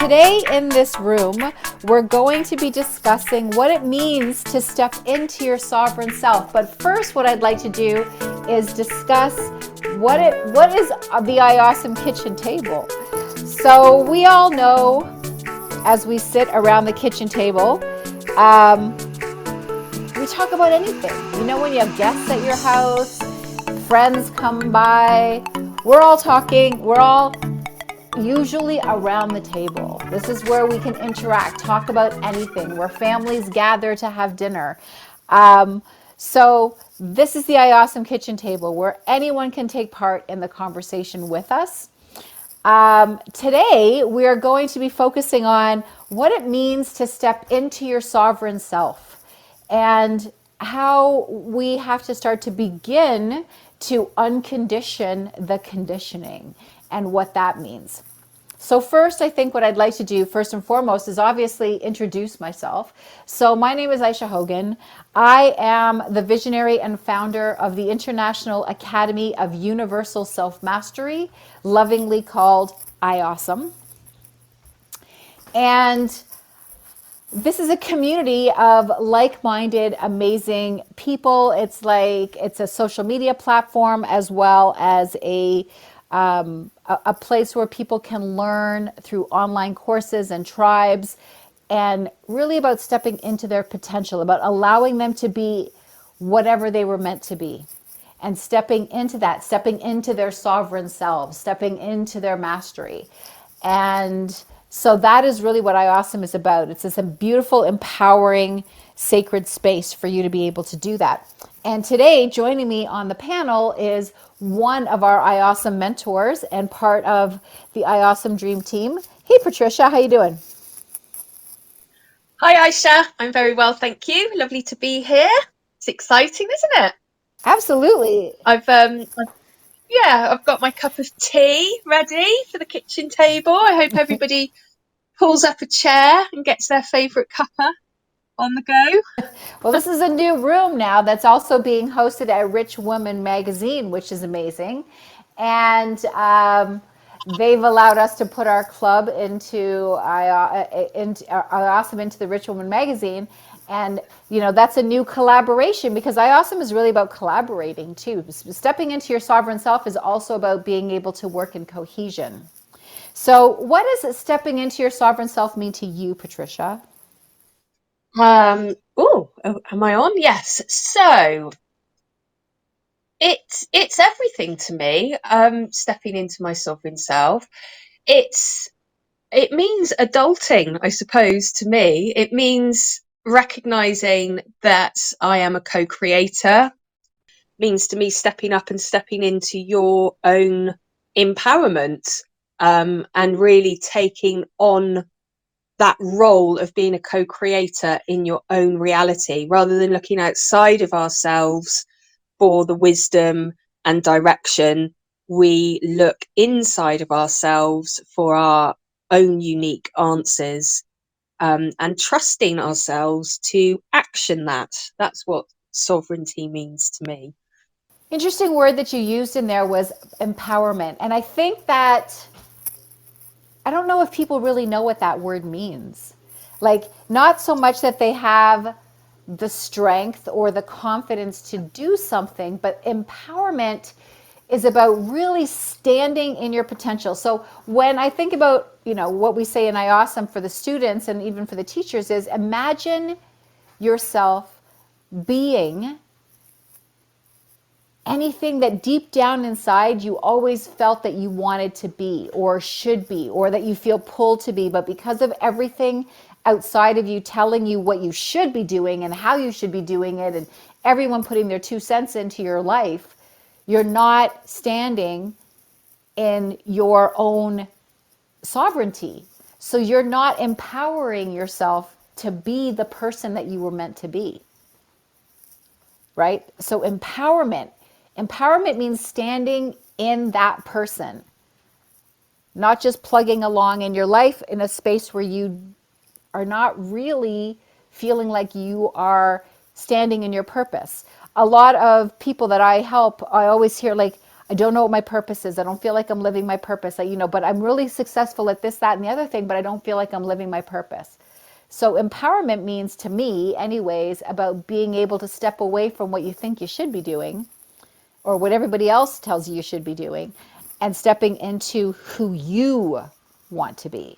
today in this room, we're going to be discussing what it means to step into your sovereign self. But first, what I'd like to do is discuss what is the IAUSM Kitchen Table. So we all know, as we sit around the kitchen table, we talk about anything. You know, when you have guests at your house, friends come by, we're all talking, we're all usually around the table. This is where we can interact, talk about anything, where families gather to have dinner. So this is the IAUSM Kitchen Table, where anyone can take part in the conversation with us. Today, we are going to be focusing on what it means to step into your sovereign self and how we have to start to begin to uncondition the conditioning and what that means. So first, I think what I'd like to do first and foremost is obviously introduce myself. So my name is Aisha Hogan. I am the visionary and founder of the International Academy of Universal Self-Mastery, lovingly called IAUSM. And this is a community of like-minded, amazing people. It's a social media platform as well as a place where people can learn through online courses and tribes, and really about stepping into their potential, about allowing them to be whatever they were meant to be, and stepping into that, stepping into their sovereign selves, stepping into their mastery. And so that is really what IAUSM is about. It's this beautiful, empowering, sacred space for you to be able to do that. And today, joining me on the panel is one of our IAUSM mentors and part of the IAUSM Dream Team. Hey, Patricia, how you doing? Hi, Aisha. I'm very well, thank you. Lovely to be here. It's exciting, isn't it? Absolutely. I've got my cup of tea ready for the kitchen table. I hope everybody pulls up a chair and gets their favourite cuppa on the go. Well, this is a new room now that's also being hosted at Rich Woman Magazine, which is amazing. And they've allowed us to put our club into IAUSM into the Rich Woman Magazine. And, you know, that's a new collaboration because IAUSM is really about collaborating too. Stepping into your sovereign self is also about being able to work in cohesion. So what does stepping into your sovereign self mean to you, Patricia? Am I on? Yes. So it's everything to me. Stepping into my sovereign self. It means adulting, I suppose, to me. It means recognizing that I am a co-creator. Means to me stepping up and stepping into your own empowerment, and really taking on that role of being a co-creator in your own reality rather than looking outside of ourselves for the wisdom and direction. We look inside of ourselves for our own unique answers, and trusting ourselves to action that. That's what sovereignty means to me. Interesting word that you used in there was empowerment. And I think that, I don't know if people really know what that word means. Like, not so much that they have the strength or the confidence to do something, but empowerment is about really standing in your potential. So when I think about, you know, what we say in IAUSM for the students and even for the teachers is imagine yourself being anything that deep down inside you always felt that you wanted to be or should be or that you feel pulled to be, but because of everything outside of you telling you what you should be doing and how you should be doing it and everyone putting their 2 cents into your life, you're not standing in your own sovereignty. So you're not empowering yourself to be the person that you were meant to be. Right? So empowerment means standing in that person, not just plugging along in your life in a space where you are not really feeling like you are standing in your purpose. A lot of people that I help, I always hear like, I don't know what my purpose is. I don't feel like I'm living my purpose. But I'm really successful at this, that, and the other thing, but I don't feel like I'm living my purpose. So empowerment means to me, anyways, about being able to step away from what you think you should be doing or what everybody else tells you should be doing and stepping into who you want to be,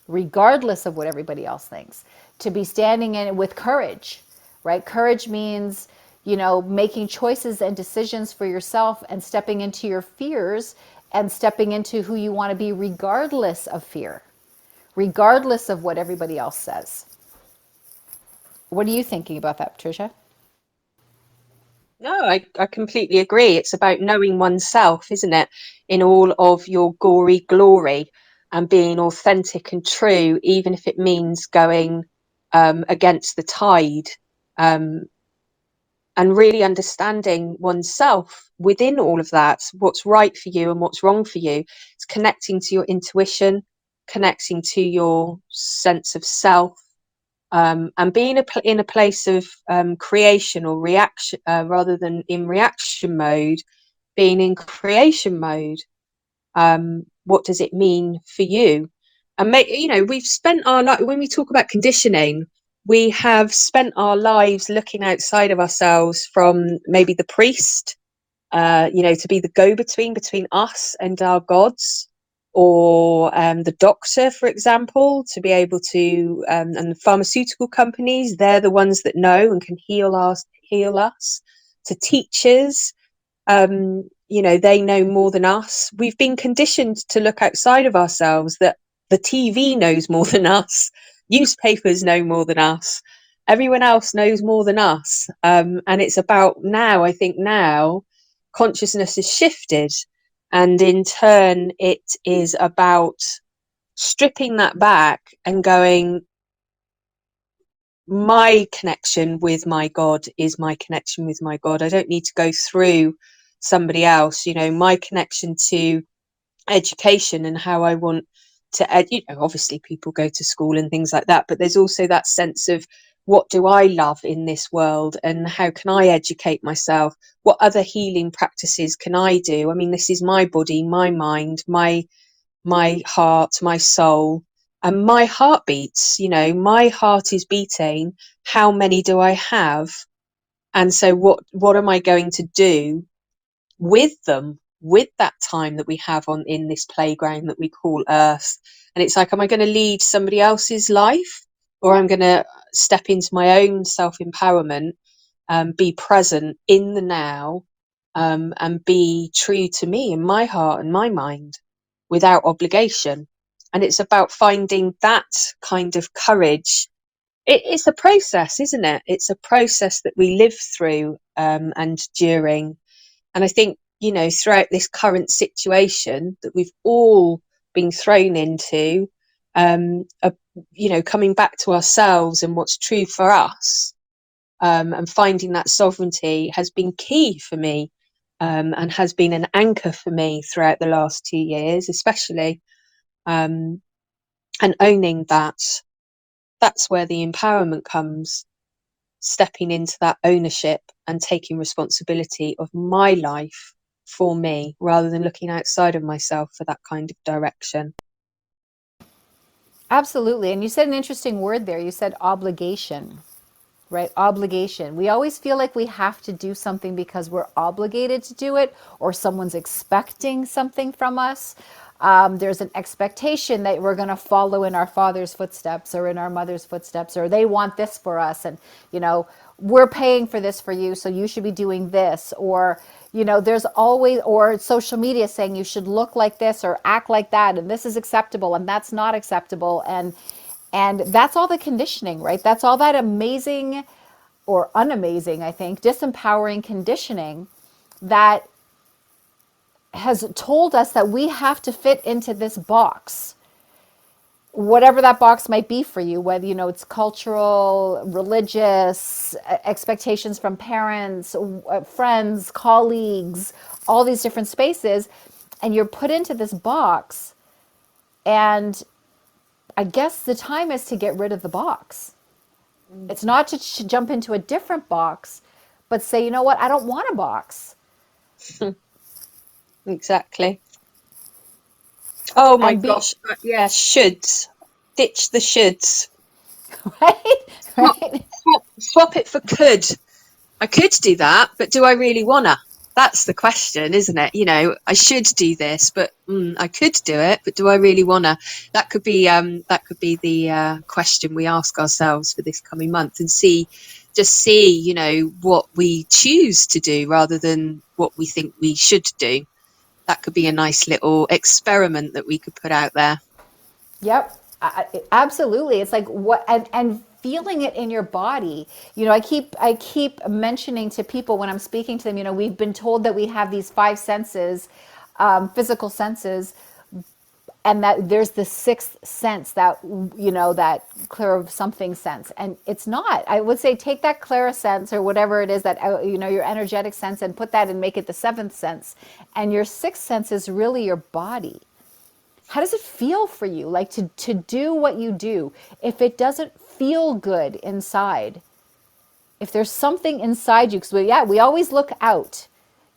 regardless of what everybody else thinks. To be standing in it with courage, right? Courage means, making choices and decisions for yourself and stepping into your fears and stepping into who you want to be, regardless of fear, regardless of what everybody else says. What are you thinking about that, Patricia? No, I completely agree. It's about knowing oneself, isn't it? In all of your gory glory and being authentic and true, even if it means going against the tide, um, and really understanding oneself within all of that, what's right for you and what's wrong for you. It's connecting to your intuition, connecting to your sense of self, and being in a place of creation or reaction rather than in reaction mode, being in creation mode. What does it mean for you? And we've spent our life, when we talk about conditioning, we have spent our lives looking outside of ourselves from maybe the priest, to be the go-between between us and our gods, or the doctor, for example, to be able to, and the pharmaceutical companies, they're the ones that know and can heal us, to teachers, they know more than us. We've been conditioned to look outside of ourselves, that the TV knows more than us, newspapers know more than us, everyone else knows more than us. And it's about now, I think now, consciousness has shifted. And in turn, it is about stripping that back and going, my connection with my God is my connection with my God. I don't need to go through somebody else. My connection to education and how I want to obviously people go to school and things like that, but there's also that sense of, what do I love in this world and how can I educate myself? What other healing practices can I do? I mean, this is my body, my mind, my heart, my soul, and my heartbeats. My heart is beating. How many do I have? And so what am I going to do with them, with that time that we have on in this playground that we call Earth? And it's like, am I going to lead somebody else's life, or I'm going to step into my own self-empowerment, be present in the now, and be true to me and my heart and my mind without obligation? And it's about finding that kind of courage. It's a process, isn't it? It's a process that we live through, and during. And I think, throughout this current situation that we've all been thrown into, coming back to ourselves and what's true for us, and finding that sovereignty has been key for me, and has been an anchor for me throughout the last 2 years, especially. Um, and owning that's where the empowerment comes, stepping into that ownership and taking responsibility of my life for me, rather than looking outside of myself for that kind of direction. Absolutely. And you said an interesting word there. You said obligation, right? Obligation. We always feel like we have to do something because we're obligated to do it or someone's expecting something from us. There's an expectation that we're going to follow in our father's footsteps or in our mother's footsteps, or they want this for us. And, we're paying for this for you, so you should be doing this. Or, there's always, or social media saying you should look like this or act like that, and this is acceptable and that's not acceptable. And that's all the conditioning, right? That's all that amazing or unamazing, I think, disempowering conditioning that has told us that we have to fit into this box, whatever that box might be for you, whether it's cultural, religious, expectations from parents, friends, colleagues, all these different spaces, and you're put into this box. And I guess the time is to get rid of the box. It's not to jump into a different box, but say, you know what, I don't want a box. Exactly. Oh my And be gosh. Yeah, shoulds. Ditch the shoulds. right, Swap, right. swap it for could. I could do that, but do I really wanna? That's the question, isn't it? You know, I should do this, but I could do it, but do I really wanna? That could be the question we ask ourselves for this coming month, and see, you know, what we choose to do rather than what we think we should do. That could be a nice little experiment that we could put out there. Yep, absolutely. It's like what and feeling it in your body. You know, I keep mentioning to people when I'm speaking to them. You know, we've been told that we have these five senses, physical senses, and that there's the sixth sense, that that clear of something sense, and it's not. I would say take that clear sense or whatever it is, that your energetic sense, and put that and make it the seventh sense, and your sixth sense is really your body. How does it feel for you, like to do what you do? If it doesn't feel good inside, if there's something inside you, because we always look out.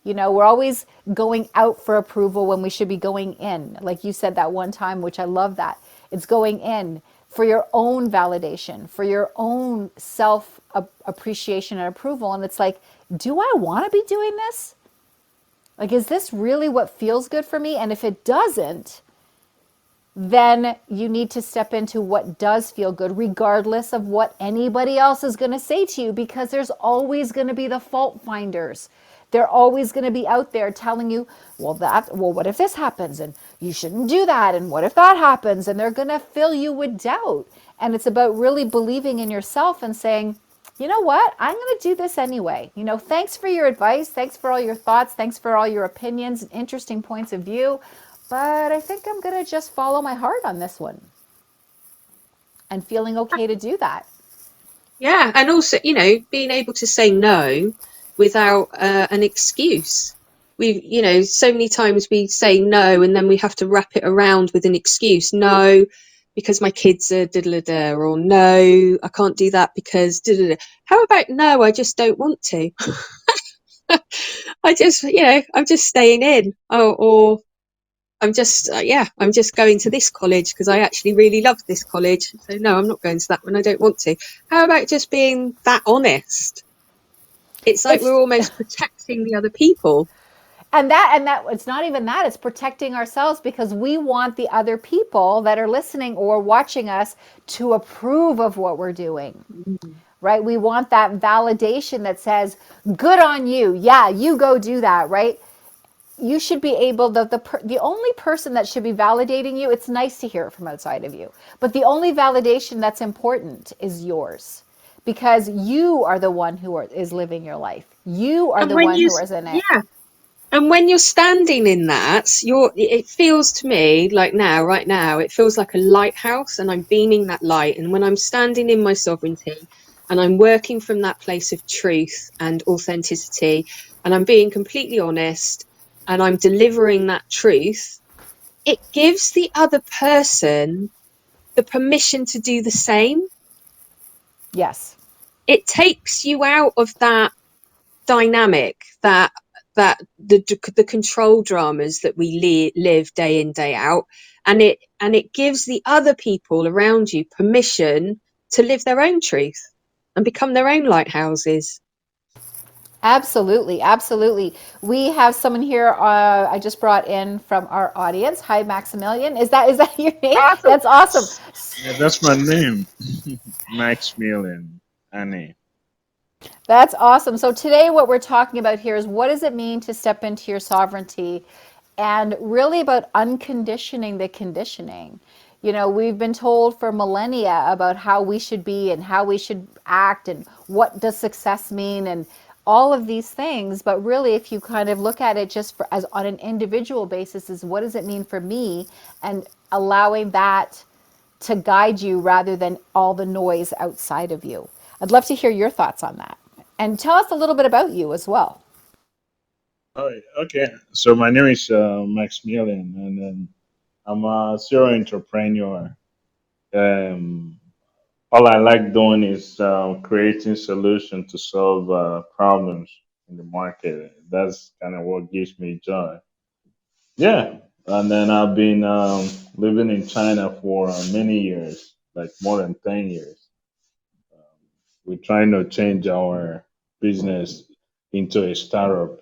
We're always going out for approval when we should be going in. Like you said that one time, which I love that. It's going in for your own validation, for your own self appreciation and approval. And it's like, do I want to be doing this? Like, is this really what feels good for me? And if it doesn't, then you need to step into what does feel good, regardless of what anybody else is going to say to you, because there's always going to be the fault finders. They're always going to be out there telling you, well, what if this happens? And you shouldn't do that. And what if that happens? And they're going to fill you with doubt. And it's about really believing in yourself and saying, you know what? I'm going to do this anyway. Thanks for your advice. Thanks for all your thoughts. Thanks for all your opinions and interesting points of view. But I think I'm going to just follow my heart on this one, and feeling okay to do that. Yeah, and also, you know, being able to say no without an excuse. You know, so many times we say no and then we have to wrap it around with an excuse. No, because my kids are da da da, or no, I can't do that because da da da. How about no, I just don't want to. I'm just staying in. Or I'm just, I'm just going to this college because I actually really love this college. So no, I'm not going to that one. I don't want to. How about just being that honest? It's like we're It's almost protecting the other people. and that it's not even that, it's protecting ourselves, because we want the other people that are listening or watching us to approve of what we're doing. Mm. Right? We want that validation that says, good on you. Yeah, you go do that, right? You should be able, the only person that should be validating you, it's nice to hear it from outside of you, but the only validation that's important is yours, because you are the one is living your life. You are And the when one you, who is in it. yeah, and when you're standing in that, it feels to me like now, right now, it feels like a lighthouse and I'm beaming that light. And when I'm standing in my sovereignty and I'm working from that place of truth and authenticity and I'm being completely honest and I'm delivering that truth, it gives the other person the permission to do the same. Yes, It takes you out of that dynamic, that the control dramas that we live day in day out, and it gives the other people around you permission to live their own truth and become their own lighthouses. absolutely, absolutely. We have someone here, I just brought in from our audience. Hi, Maximilian. Is that your name? Awesome. That's awesome. Yeah, that's my name, Maximilian Annie. That's awesome. So today what we're talking about here is, what does it mean to step into your sovereignty, and really about unconditioning the conditioning. We've been told for millennia about how we should be and how we should act and what does success mean and all of these things, but really if you kind of look at it just as on an individual basis, is what does it mean for me, and allowing that to guide you rather than all the noise outside of you. I'd love to hear your thoughts on that. And tell us a little bit about you as well. Oh, okay. So my name is Maximilian, and then I'm a serial entrepreneur. Um, all I like doing is creating solutions to solve problems. in the market. That's kind of what gives me joy. Yeah, and then I've been living in China for many years, like more than 10 years. We're trying to change our business into a startup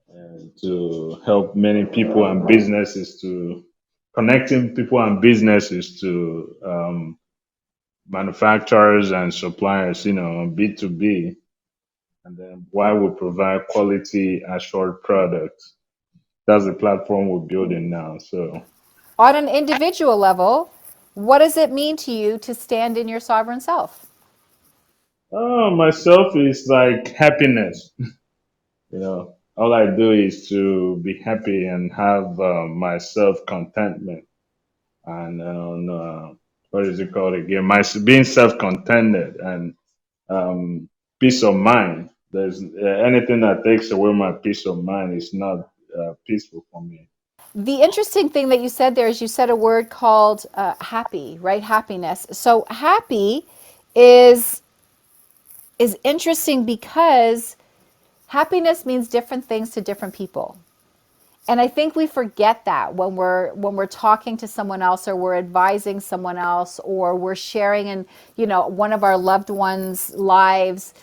and to help many people and businesses to connecting people and businesses to manufacturers and suppliers, B2B. And then while we provide quality assured products, that's the platform we're building now. So, On an individual level, what does it mean to you to stand in your sovereign self? myself is like happiness. All I do is to be happy and have my self contentment and what is it called again? My being self contented and peace of mind. There's anything that takes away my peace of mind is not peaceful for me. The interesting thing that you said there is you said a word called happy, right? Happiness. So happy is is interesting because happiness means different things to different people. And I think we forget that when we're talking to someone else or we're advising someone else or we're sharing in, one of our loved ones' lives.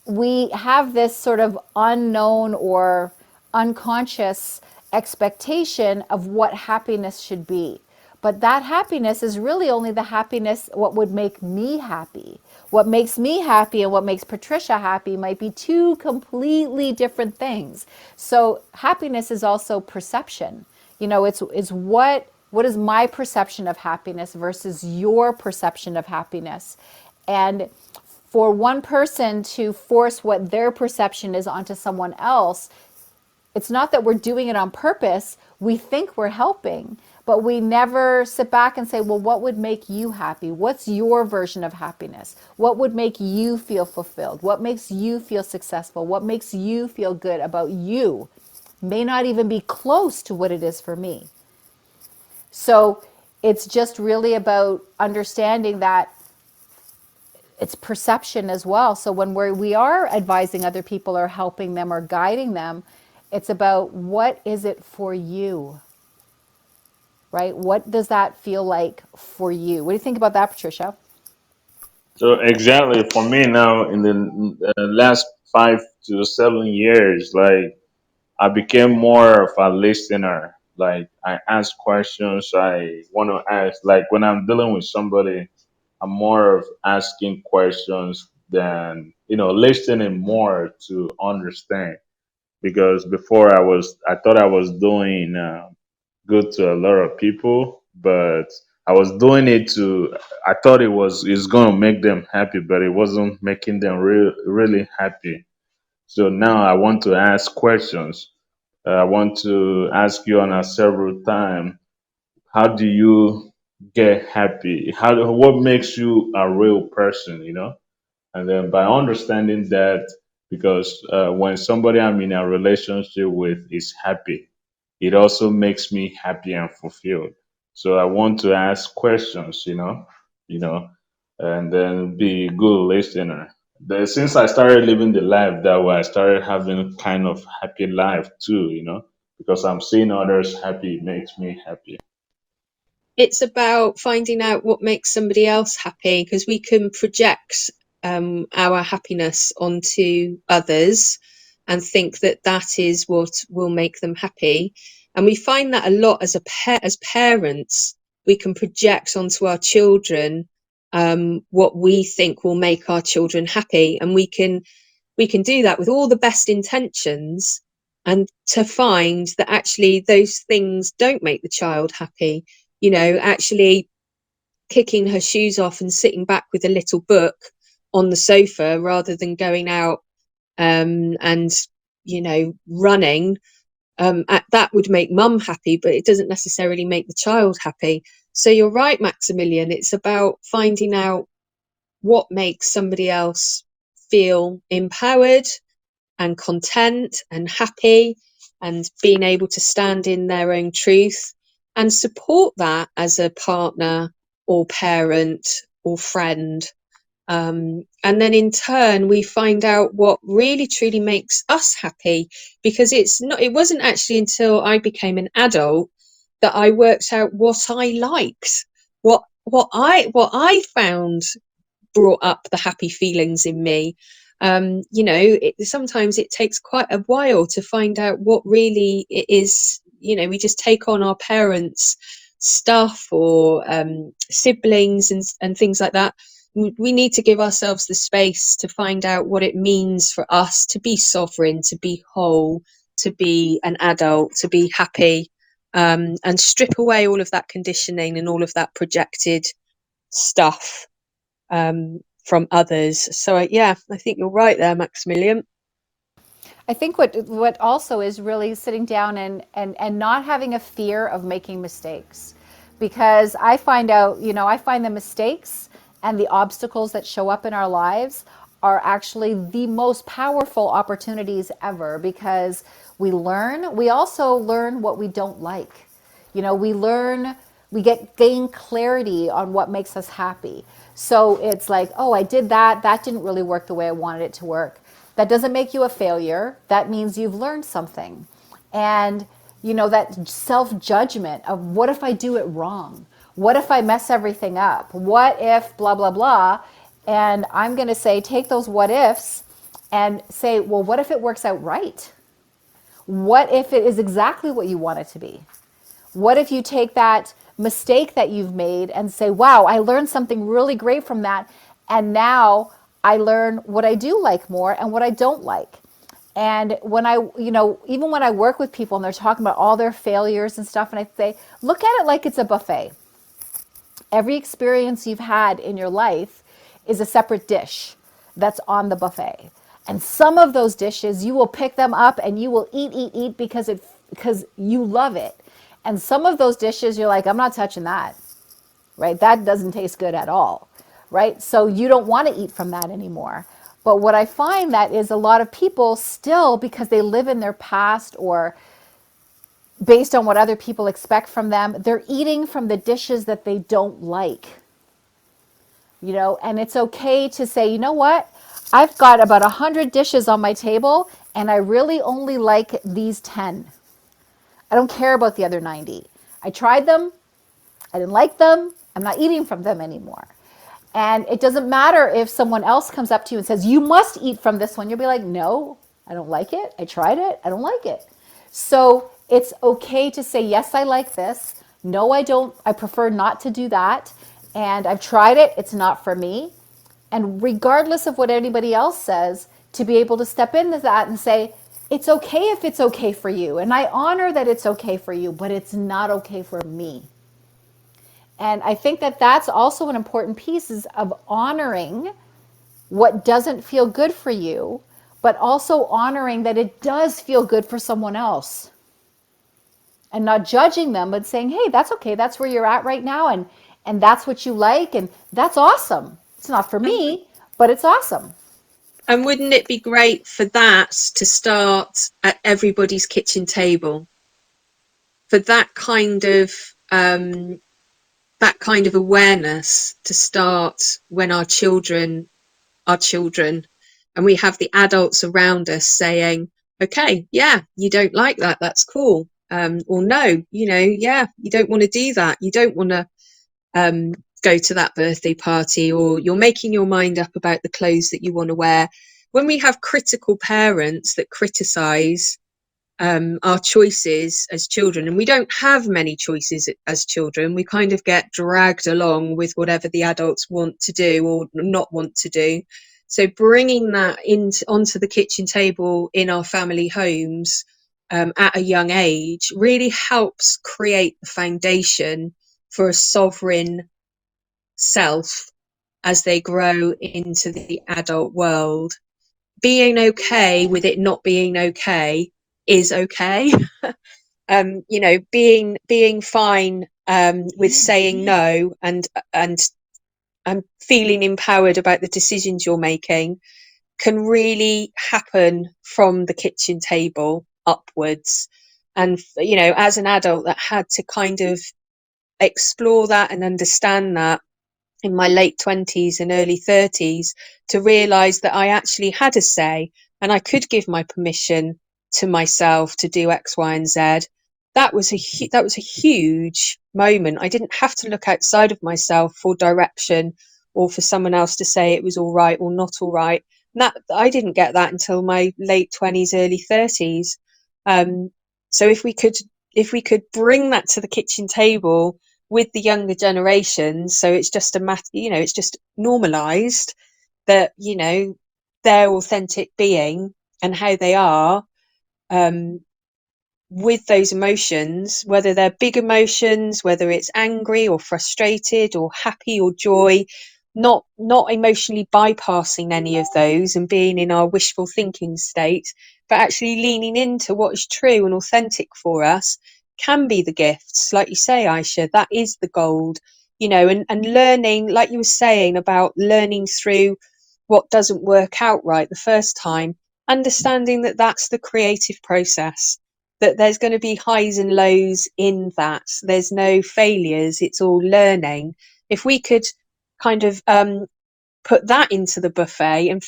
We have this sort of unknown or unconscious expectation of what happiness should be. But that happiness is really only the happiness, what would make me happy. What makes me happy and what makes Patricia happy might be two completely different things. So happiness is also perception. It's what is my perception of happiness versus your perception of happiness. And for one person to force what their perception is onto someone else, it's not that we're doing it on purpose. We think we're helping, but we never sit back and say, well, what would make you happy? What's your version of happiness? What would make you feel fulfilled? What makes you feel successful? What makes you feel good about you? May not even be close to what it is for me. So it's just really about understanding that it's perception as well. So when we are advising other people or helping them or guiding them, it's about what is it for you, right? What does that feel like for you? What do you think about that, Patricia? So exactly for me now, in the last 5 to 7 years, like I became more of a listener. Like I ask questions. I want to ask. Like when I'm dealing with somebody, I'm more of asking questions than listening more to understand. Because before I thought I was doing good to a lot of people, but I was doing it to. I thought it's gonna make them happy, but it wasn't making them really happy. So now I want to ask questions. I want to ask you on a several time. How do you get happy? What makes you a real person? And then by understanding that, because when somebody I'm in a relationship with is happy, it also makes me happy and fulfilled. So I want to ask questions, you know, and then be a good listener. Since I started living the life that way, I started having kind of happy life too, because I'm seeing others happy, it makes me happy. It's about finding out what makes somebody else happy, because we can project our happiness onto others and think that that is what will make them happy. And we find that a lot as parents, we can project onto our children what we think will make our children happy, and we can do that with all the best intentions, and to find that actually those things don't make the child happy. Actually kicking her shoes off and sitting back with a little book on the sofa rather than going out and running, that would make mum happy, but it doesn't necessarily make the child happy. So you're right, Maximilian, it's about finding out what makes somebody else feel empowered and content and happy, and being able to stand in their own truth and support that as a partner or parent or friend. And then in turn, we find out what really truly makes us happy, because it wasn't actually until I became an adult that I worked out what I liked, what I found brought up the happy feelings in me. Sometimes it takes quite a while to find out what really it is. We just take on our parents' stuff, or siblings and things like that. We need to give ourselves the space to find out what it means for us to be sovereign, to be whole, to be an adult, to be happy, and strip away all of that conditioning and all of that projected stuff from others. So yeah, I think you're right there, Maximilian. I think what also is really sitting down and not having a fear of making mistakes, because I find the mistakes and the obstacles that show up in our lives are actually the most powerful opportunities ever, because we also learn what we don't like. We gain clarity on what makes us happy. So it's like, oh, I did that didn't really work the way I wanted it to work. That doesn't make you a failure. That means you've learned something. And that self-judgment of, what if I do it wrong? What if I mess everything up? What if blah blah blah? And I'm going to say, take those what ifs and say, well, what if it works out right? What if it is exactly what you want it to be? What if you take that mistake that you've made and say, wow, I learned something really great from that. And now I learn what I do like more and what I don't like. And even when I work with people and they're talking about all their failures and stuff, and I say, look at it like it's a buffet. Every experience you've had in your life is a separate dish that's on the buffet. And some of those dishes, you will pick them up and you will eat because you love it. And some of those dishes, you're like, I'm not touching that, right? That doesn't taste good at all, right? So you don't want to eat from that anymore. But what I find that is a lot of people still, because they live in their past or based on what other people expect from them, they're eating from the dishes that they don't like. And it's okay to say, you know what? I've got about 100 dishes on my table and I really only like these 10. I don't care about the other 90. I tried them. I didn't like them. I'm not eating from them anymore. And it doesn't matter if someone else comes up to you and says, you must eat from this one. You'll be like, no, I don't like it. I tried it. I don't like it. So it's okay to say, yes, I like this. No, I don't. I prefer not to do that. And I've tried it. It's not for me. And regardless of what anybody else says, to be able to step into that and say, it's okay if it's okay for you. And I honor that it's okay for you, but it's not okay for me. And I think that that's also an important piece, is of honoring what doesn't feel good for you, but also honoring that it does feel good for someone else. And not judging them, but saying, hey, that's okay. That's where you're at right now. And that's what you like. And that's awesome. It's not for me, but it's awesome. And wouldn't it be great for that to start at everybody's kitchen table? For that kind of awareness to start when our children are children, and we have the adults around us saying, okay, yeah, you don't like that, that's cool. Or no, yeah, you don't want to do that. You don't want to go to that birthday party, or you're making your mind up about the clothes that you want to wear. When we have critical parents that criticize our choices as children, and we don't have many choices as children, we kind of get dragged along with whatever the adults want to do or not want to do. So bringing that onto the kitchen table in our family homes at a young age really helps create the foundation for a sovereign self as they grow into the adult world. Being okay with it not being okay is okay. Being fine with saying no, and feeling empowered about the decisions you're making can really happen from the kitchen table upwards. And as an adult that had to kind of explore that and understand that, in my late 20s and early 30s to realize that I actually had a say and I could give my permission to myself to do X, Y, and Z. That was a huge moment. I didn't have to look outside of myself for direction or for someone else to say it was all right or not all right. And that I didn't get that until my late 20s, early 30s. So if we could bring that to the kitchen table with the younger generations, so it's just a matter, it's just normalized that, their authentic being and how they are, um, with those emotions, whether they're big emotions, whether it's angry or frustrated or happy or joy, not emotionally bypassing any of those and being in our wishful thinking state, but actually leaning into what is true and authentic for us can be the gifts. Like you say, Aisha, that is the gold, and learning, like you were saying about learning through what doesn't work out right the first time, understanding that that's the creative process, that there's going to be highs and lows in that. There's no failures. It's all learning. If we could kind of put that into the buffet and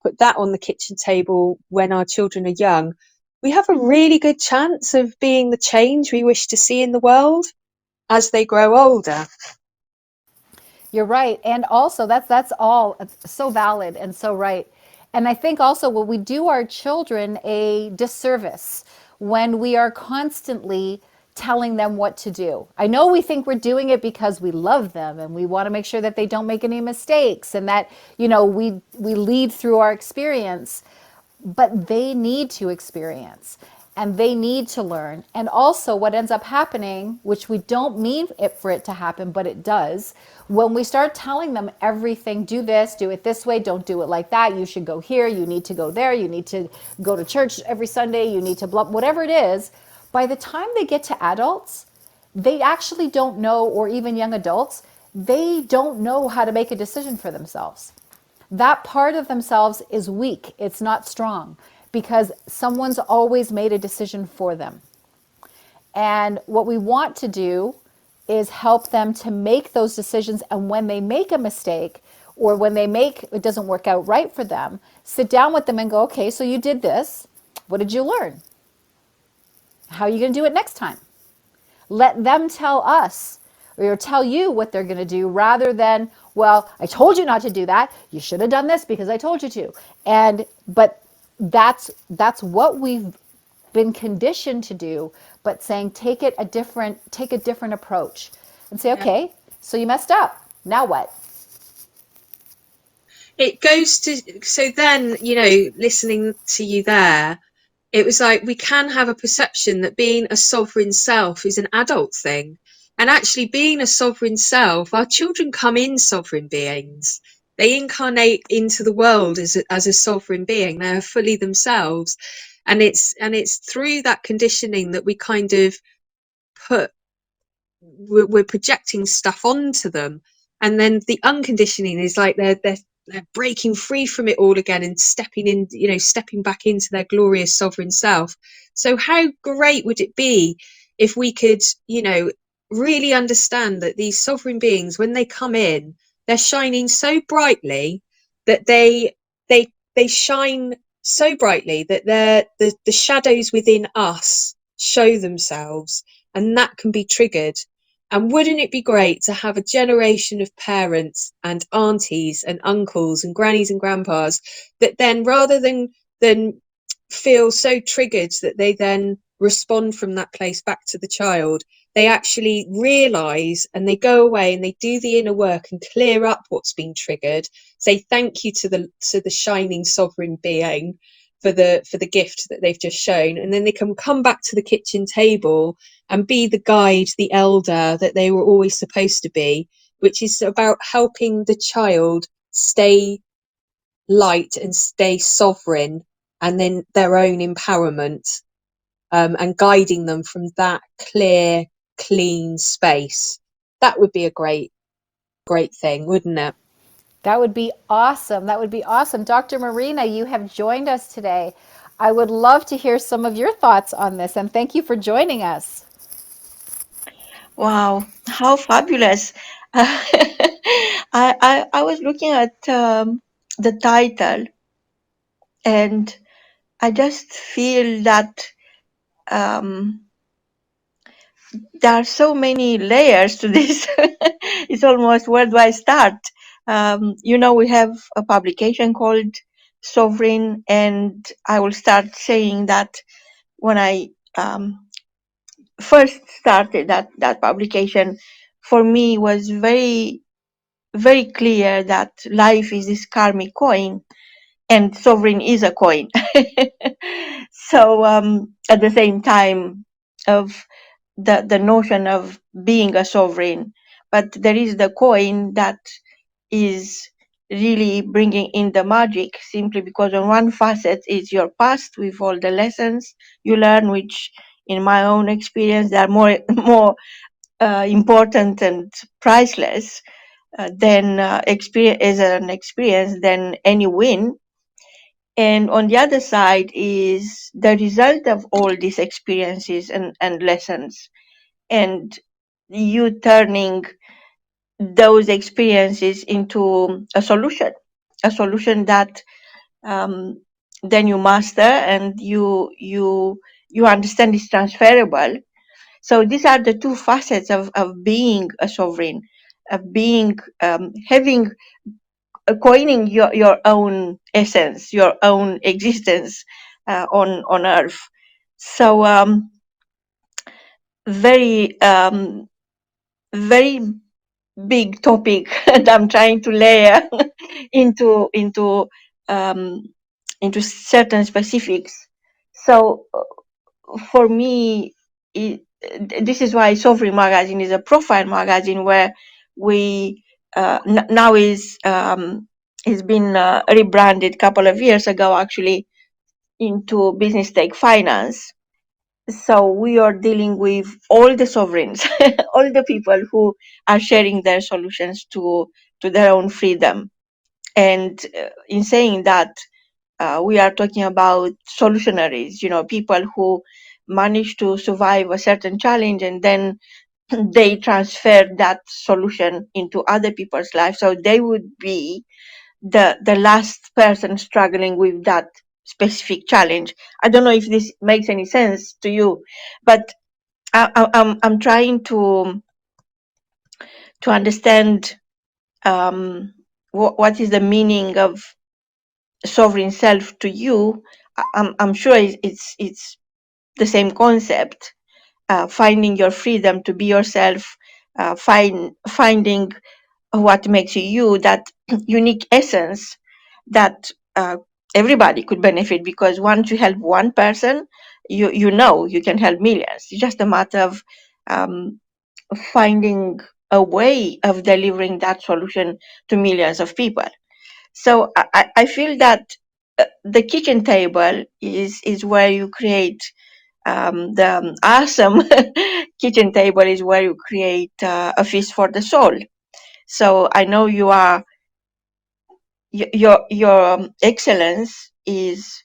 put that on the kitchen table when our children are young, we have a really good chance of being the change we wish to see in the world as they grow older. You're right. And also that's all so valid and so right. And I think also when we do our children a disservice when we are constantly telling them what to do. I know we think we're doing it because we love them and we want to make sure that they don't make any mistakes and that, we lead through our experience, but they need to experience and they need to learn. And also, what ends up happening, which we don't mean it for it to happen, but it does, when we start telling them everything, do this, do it this way, don't do it like that, you should go here, you need to go there, you need to go to church every Sunday, you need to blah, whatever it is, by the time they get to adults, they actually don't know, or even young adults, they don't know how to make a decision for themselves. That part of themselves is weak. It's not strong because someone's always made a decision for them. And what we want to do is help them to make those decisions. And when they make a mistake or when it doesn't work out right for them, sit down with them and go, okay, so you did this. What did you learn? How are you going to do it next time? Let them tell us or tell you what they're going to do rather than, well, I told you not to do that. You should have done this because I told you to. But that's what we've been conditioned to do, but saying take a different approach and say, Yeah. okay, so you messed up. Now what? It goes to, so then, listening to you there, it was like we can have a perception that being a sovereign self is an adult thing. And actually, being a sovereign self, our children come in sovereign beings. They incarnate into the world as a sovereign being. They are fully themselves. And it's through that conditioning that we kind of put, we're projecting stuff onto them. And then the unconditioning is like they're breaking free from it all again and stepping back into their glorious sovereign self. So how great would it be if we could, really understand that these sovereign beings, when they come in, they're shining so brightly that they shine so brightly that the shadows within us show themselves, and that can be triggered. And wouldn't it be great to have a generation of parents and aunties and uncles and grannies and grandpas that then, rather than feel so triggered that they then respond from that place back to the child, they actually realize and they go away and they do the inner work and clear up what's been triggered, say thank you to the shining sovereign being for the gift that they've just shown, and then they can come back to the kitchen table and be the guide, the elder that they were always supposed to be, which is about helping the child stay light and stay sovereign and then their own empowerment, and guiding them from that clear, clean space. That would be a great thing, wouldn't it? That would be awesome. That would be awesome. Dr. Marina, you have joined us today. I would love to hear some of your thoughts on this, and thank you for joining us. Wow, how fabulous. I was looking at the title, and I just feel that um, there are so many layers to this. It's almost, where do I start? We have a publication called Sovereign, and I will start saying that when I first started that publication, for me was very, very clear that life is this karmic coin, and sovereign is a coin. So at the same time of the notion of being a sovereign, but there is the coin that is really bringing in the magic, simply because on one facet is your past with all the lessons you learn, which in my own experience they are more more important and priceless than experience as an experience than any win. And on the other side is the result of all these experiences and lessons, and you turning those experiences into a solution that then you master, and you understand is transferable. So these are the two facets of being a sovereign, of being having coining your own essence, your own existence on earth. So very very big topic that I'm trying to layer into um, into certain specifics. So for me, this is why Sovereign Magazine is a profile magazine, where we now is been rebranded a couple of years ago, actually, into Business Tech Finance. So we are dealing with all the sovereigns, all the people who are sharing their solutions to their own freedom. And in saying that, we are talking about solutionaries, people who manage to survive a certain challenge, and then they transfer that solution into other people's lives. So they would be the last person struggling with that specific challenge. I don't know if this makes any sense to you, but I'm trying to understand what is the meaning of sovereign self to you. I'm sure it's the same concept, finding your freedom to be yourself, finding what makes you you, that unique essence that everybody could benefit, because once you help one person, you can help millions. It's just a matter of um, finding a way of delivering that solution to millions of people. So I feel that the kitchen table is where you create the awesome kitchen table is where you create a feast for the soul. So I know your excellence is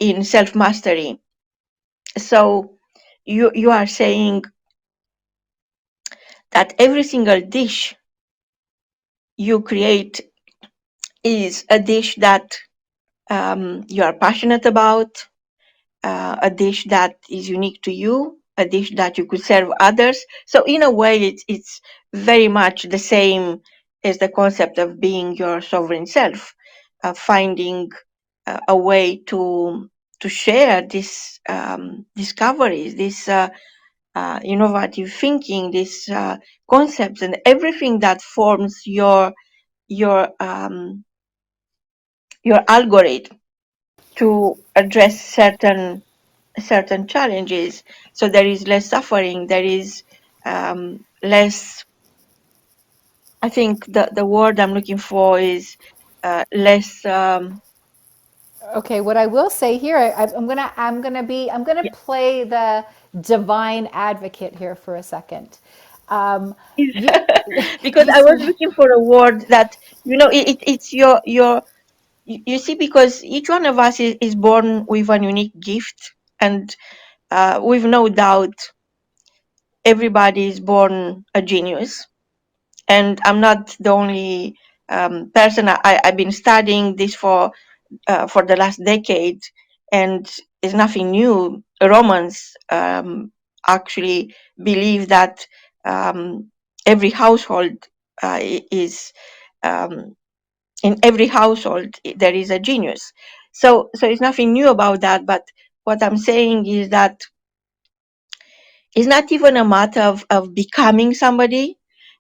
in self mastery. So you are saying that every single dish you create is a dish that you are passionate about, a dish that is unique to you, a dish that you could serve others. So in a way, it's very much the same as the concept of being your sovereign self, finding a way to share these discoveries, this innovative thinking, these concepts, and everything that forms your your algorithm to address certain challenges. So there is less suffering, there is less, I think the word I'm looking for is less Okay, what I will say here, I'm gonna play the divine advocate here for a second. You, because you, I was looking for a word that, it's your you see, because each one of us is born with a unique gift, and with no doubt everybody is born a genius. And I'm not the only person. I've been studying this for the last decade, and it's nothing new. Romans actually believe that every household is um, in every household there is a genius. So it's nothing new about that. But what I'm saying is that it's not even a matter of becoming somebody.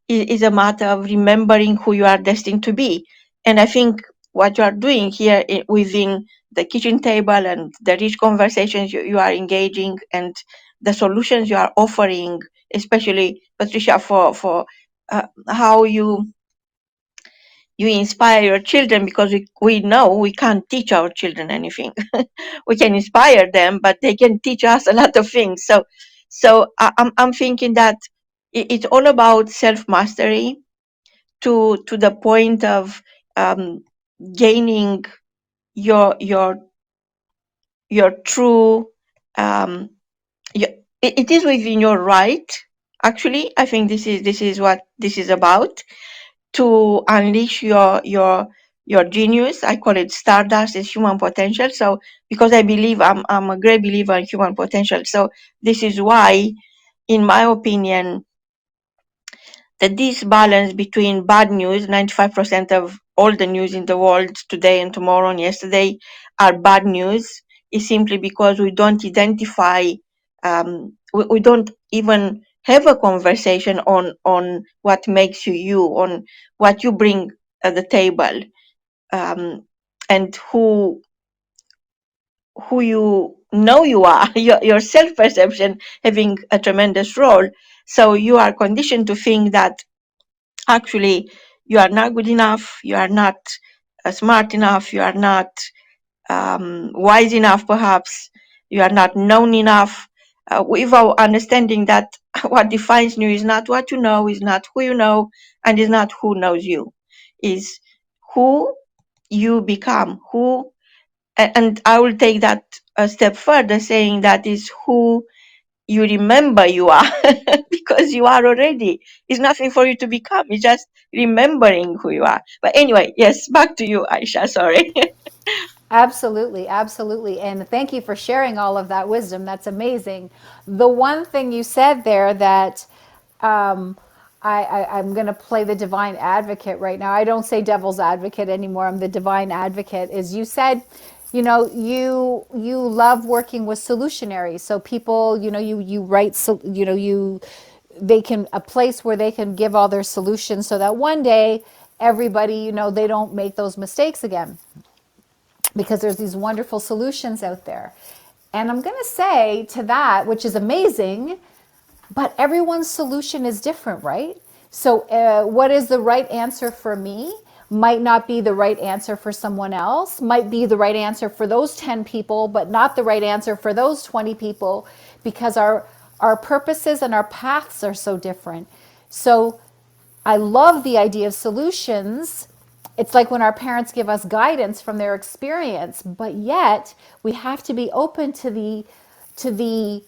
It is a matter of remembering who you are destined to be. And I think what you are doing here within the kitchen table and the rich conversations you are engaging and the solutions you are offering, especially Patricia, for how you inspire your children, because we know we can't teach our children anything. We can inspire them, but they can teach us a lot of things. So I'm thinking that it's all about self mastery to the point of um, gaining your true um, your, it is within your right. Actually, I think this is what this is about, to unleash your genius. I call it stardust, is human potential. So because I believe I'm a great believer in human potential. So this is why, in my opinion, that this balance between bad news, 95% of all the news in the world today and tomorrow and yesterday are bad news, is simply because we don't identify, we don't even have a conversation on what makes you you, on what you bring at the table, and who you know you are, your self-perception having a tremendous role. So you are conditioned to think that actually you are not good enough, you are not smart enough, you are not wise enough, perhaps you are not known enough, without understanding that what defines you is not what you know, is not who you know, and is not who knows you, is who you become, who. And I will take that a step further, saying that is who you remember you are, because you are already. It's nothing for you to become. It's just remembering who you are. But anyway, yes, back to you, Aisha. Sorry. Absolutely, absolutely. And thank you for sharing all of that wisdom. That's amazing. The one thing you said there that um, I'm going to play the divine advocate right now. I don't say devil's advocate anymore. I'm the divine advocate. Is you said, you know, you love working with solutionaries. So people, you know, you write, so, you know, you they can a place where they can give all their solutions so that one day everybody, you know, they don't make those mistakes again, because there's these wonderful solutions out there. And I'm going to say to that, which is amazing, but everyone's solution is different, right? So, what is the right answer for me might not be the right answer for someone else, might be the right answer for those 10 people, but not the right answer for those 20 people, because our purposes and our paths are so different. So, I love the idea of solutions. It's like when our parents give us guidance from their experience, but yet we have to be open to the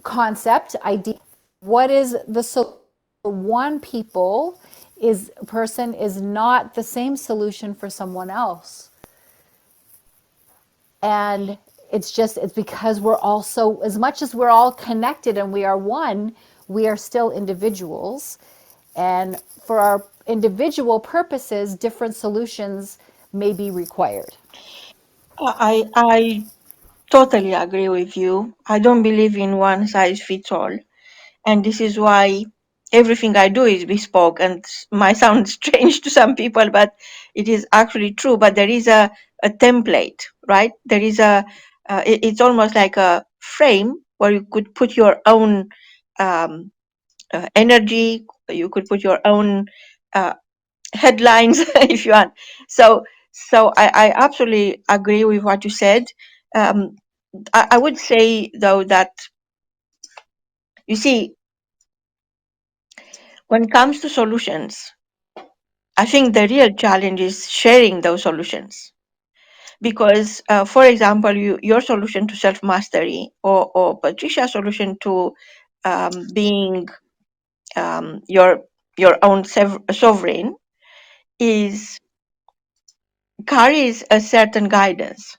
concept idea. What is the solution? One people is person is not the same solution for someone else, and it's because we're all, so as much as we're all connected and we are one, we are still individuals, and for our individual purposes different solutions may be required. I totally agree with you. I don't believe in one size fits all. And this is why everything I do is bespoke, and might sound strange to some people, but it is actually true. But there is a template, right? There is it's almost like a frame where you could put your own um, energy, you could put your own uh, headlines if you want. So I absolutely agree with what you said. Um, I would say though that, you see, when it comes to solutions, I think the real challenge is sharing those solutions. Because, for example, your solution to self mastery, or Patricia's solution to being your your own sovereign, is carries a certain guidance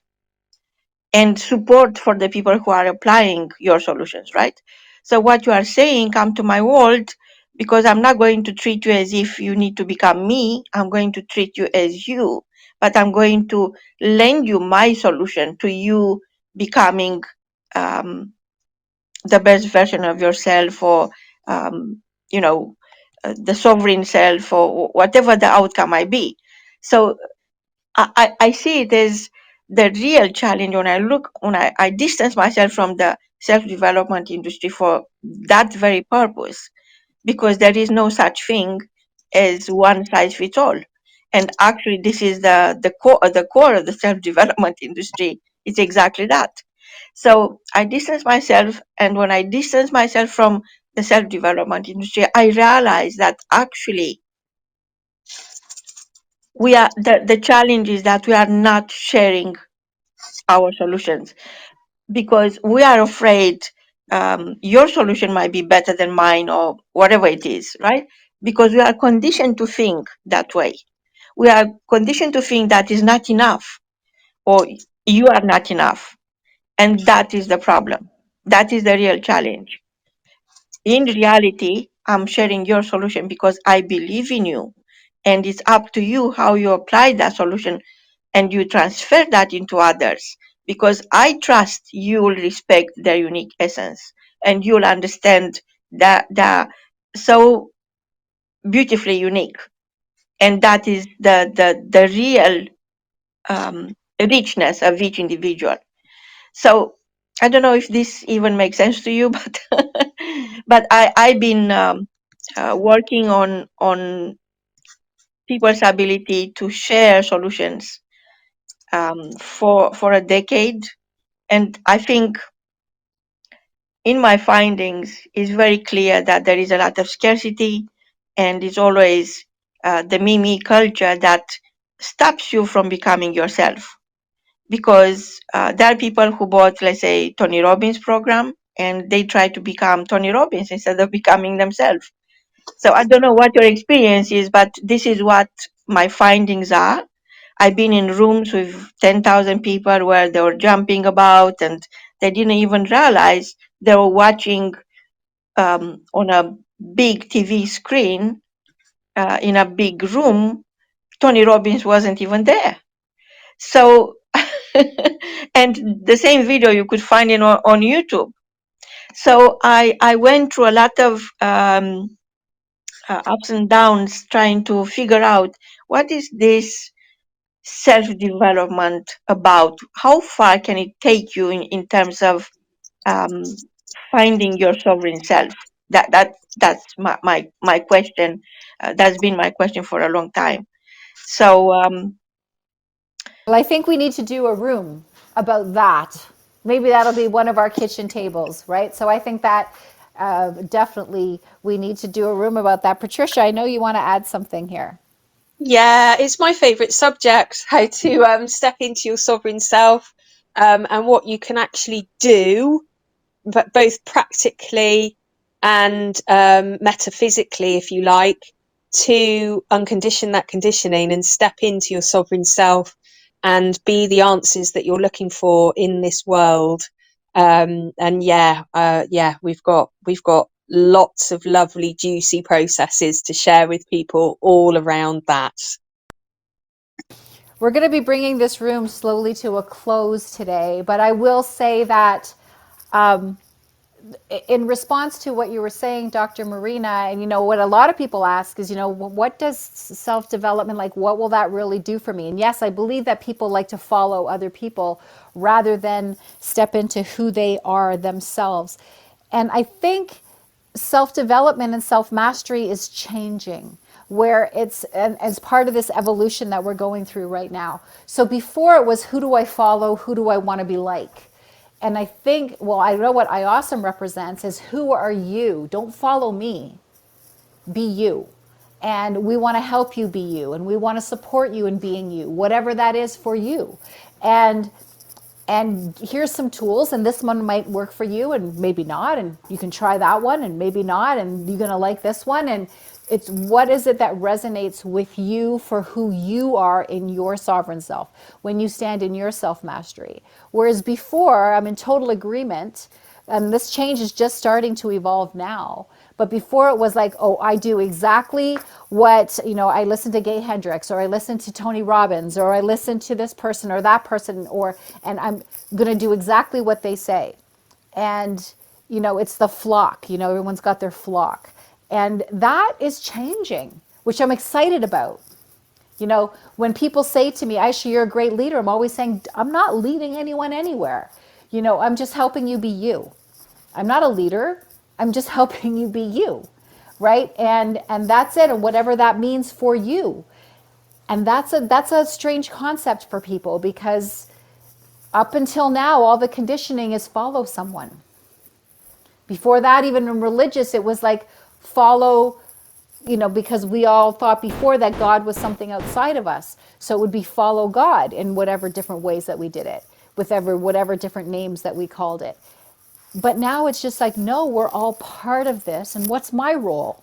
and support for the people who are applying your solutions, right? So what you are saying, come to my world, because I'm not going to treat you as if you need to become me. I'm going to treat you as you, but I'm going to lend you my solution to you becoming um, the best version of yourself, or um, you know, the sovereign self, or whatever the outcome might be. So I see it as the real challenge when I distance myself from the self-development industry for that very purpose, because there is no such thing as one size fits all. And actually, this is the core of the self-development industry. It's exactly that. So I distance myself, and when I distance myself from the self-development industry, I realize that actually we are the challenge is that we are not sharing our solutions, because we are afraid your solution might be better than mine, or whatever it is, right? Because we are conditioned to think that way. We are conditioned to think that is not enough, or you are not enough. And that is the problem. That is the real challenge. In reality, I'm sharing your solution because I believe in you. And it's up to you how you apply that solution and you transfer that into others, because I trust you will respect their unique essence and you'll understand that they're so beautifully unique. And that is the real richness of each individual. So I don't know if this even makes sense to you, but I've been working on people's ability to share solutions for a decade, and I think in my findings it's very clear that there is a lot of scarcity, and it's always the me culture that stops you from becoming yourself, because there are people who bought, let's say, Tony Robbins program, and they try to become Tony Robbins instead of becoming themselves. So I don't know what your experience is, but this is what my findings are. I've been in rooms with 10,000 people where they were jumping about and they didn't even realize they were watching on a big TV screen in a big room. Tony Robbins wasn't even there. So, and the same video you could find on YouTube. So I went through a lot of ups and downs trying to figure out what is this self-development about? How far can it take you in terms of um, finding your sovereign self? That's my question. That's been my question for a long time. So Well, I think we need to do a room about that. Maybe that'll be one of our kitchen tables, right? So I think that definitely we need to do a room about that. Patricia, I know you want to add something here. Yeah, it's my favourite subject, how to step into your sovereign self, and what you can actually do, but both practically and metaphysically, if you like, to uncondition that conditioning and step into your sovereign self and be the answers that you're looking for in this world. And we've got lots of lovely, juicy processes to share with people all around that. We're going to be bringing this room slowly to a close today, but I will say that um, in response to what you were saying, Dr. Marina, and what a lot of people ask is, what does self-development, like, what will that really do for me? And yes, I believe that people like to follow other people rather than step into who they are themselves. And I think self-development and self-mastery is changing, where it's and as part of this evolution that we're going through right now. So before it was, who do I follow, who do I want to be like? And I think, well, I know what IAUSM represents is, who are you? Don't follow me, be you. And we want to help you be you, and we want to support you in being you, whatever that is for you. And here's some tools, and this one might work for you and maybe not, and you can try that one and maybe not, and you're going to like this one. And It's what is it that resonates with you for who you are in your sovereign self when you stand in your self mastery. Whereas before, I'm in total agreement, and this change is just starting to evolve now. But before it was like, oh, I do exactly what, I listen to Gay Hendricks, or I listen to Tony Robbins, or I listen to this person or that person, and I'm going to do exactly what they say. And it's the flock, everyone's got their flock, and that is changing, which I'm excited about. When people say to me, Aisha, you're a great leader, I'm always saying, I'm not leading anyone anywhere. I'm just helping you be you. I'm not a leader, I'm just helping you be you, right? And that's it, and whatever that means for you. And that's a strange concept for people, because up until now all the conditioning is follow someone. Before that, even in religious, it was like follow, because we all thought before that God was something outside of us. So it would be follow God in whatever different ways that we did it, with whatever different names that we called it. But now it's just like, no, we're all part of this. And what's my role?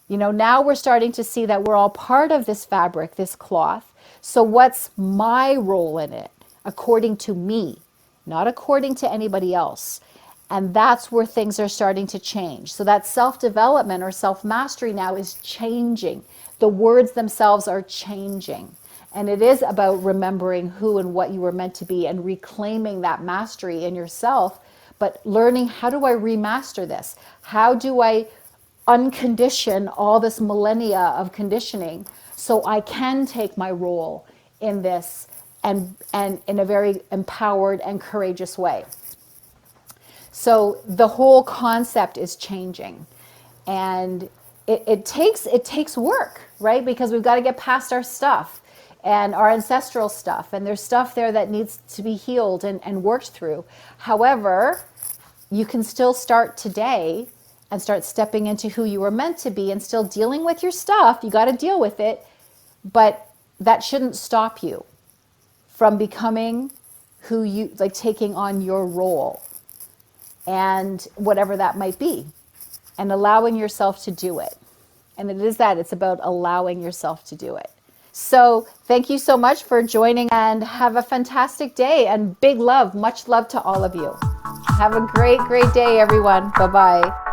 Now we're starting to see that we're all part of this fabric, this cloth. So what's my role in it, according to me, not according to anybody else? And that's where things are starting to change. So that self-development or self-mastery now is changing. The words themselves are changing. And it is about remembering who and what you were meant to be and reclaiming that mastery in yourself, but learning, how do I remaster this? How do I uncondition all this millennia of conditioning so I can take my role in this, and in a very empowered and courageous way? So the whole concept is changing, and it takes work, right? Because we've got to get past our stuff and our ancestral stuff, and there's stuff there that needs to be healed and worked through. However, you can still start today and start stepping into who you were meant to be, and still dealing with your stuff. You got to deal with it, but that shouldn't stop you from becoming who you, like taking on your role and whatever that might be, and allowing yourself to do it. And it's about allowing yourself to do it. So thank you so much for joining, and have a fantastic day, and big love, much love to all of you. Have a great, great day, everyone. Bye-bye.